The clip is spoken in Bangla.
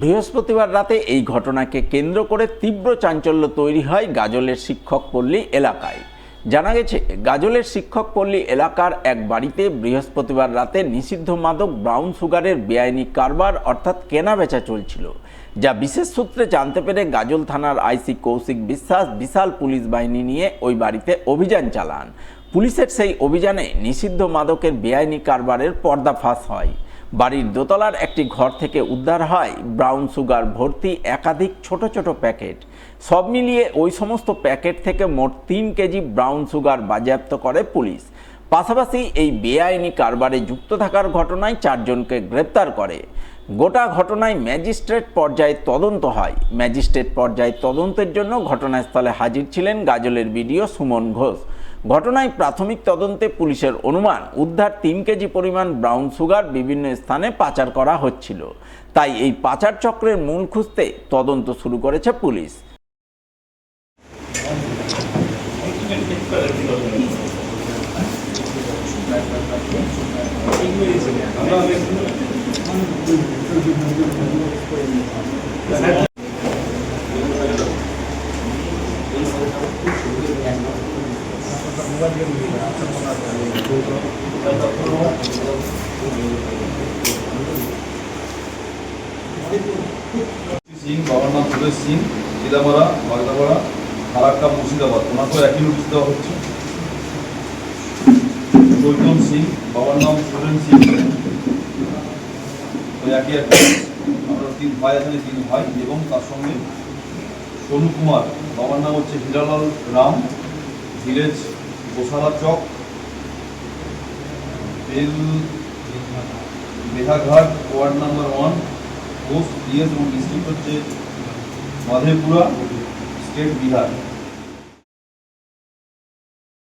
বৃহস্পতিবার রাতে এই ঘটনাকে কেন্দ্র করে তীব্র চাঞ্চল্য তৈরি হয় গাজলের শিক্ষকপল্লী এলাকায়। জানা গেছে, গাজলের শিক্ষকপল্লী এলাকার এক বাড়িতে বৃহস্পতিবার রাতে নিষিদ্ধ মাদক ব্রাউন সুগারের বেআইনি কারবার অর্থাৎ কেনাবেচা চলছিল, যা বিশেষ সূত্রে জানতে পেরে গাজল থানার আইসি কৌশিক বিশ্বাস বিশাল পুলিশ বাহিনী নিয়ে ওই বাড়িতে অভিযান চালান। পুলিশের সেই অভিযানে নিষিদ্ধ মাদকের বেআইনি কারবারের পর্দাফাশ হয়। বাড়ির দোতলার একটি ঘর থেকে উদ্ধার হয় ব্রাউন সুগার ভর্তি একাধিক ছোট ছোট প্যাকেট। সব মিলিয়ে ওই সমস্ত প্যাকেট থেকে মোট 3 কেজি ব্রাউন সুগার বাজেয়াপ্ত করে পুলিশ। পাশাপাশি এই বেআইনি কারবারে যুক্ত থাকার ঘটনায় 4 জনকে গ্রেপ্তার করে। গোটা ঘটনায় ম্যাজিস্ট্রেট পর্যায়ে তদন্ত হয়। ম্যাজিস্ট্রেট পর্যায়ে তদন্তের জন্য ঘটনাস্থলে হাজির ছিলেন গাজলের বিডিও সুমন ঘোষ। ঘটনায় প্রাথমিক তদন্তে পুলিশের অনুমান উদ্ধার 3 কেজি পরিমাণ ব্রাউন সুগার বিভিন্ন স্থানে পাচার করা হচ্ছিল। তাই এই পাচার চক্রের মূল খুঁজতে তদন্ত শুরু করেছে পুলিশ। সিং, বাবার নাম সুরেশ সিং, চিদামারা, বাগদাপাড়া, ফারাক্কা, মুর্শিদাবাদ। ওনাকেও একই নোটিশ দেওয়া হচ্ছে। চৈতন সিং, বাবার নাম সুরেন সিং, ওই একই আমরা 3 ভাই আছেন, 3 ভাই, এবং তার সঙ্গে সোনু কুমার, বাবার নাম হচ্ছে হিরালাল রাম, ভিলেজ গোসালা চক, বেহাঘাট, ওয়ার্ড নাম্বার 1, পোস্ট ডিএস এবং ডিস্ট্রিক্ট হচ্ছে মাধেপুরা, স্টেট বিহার।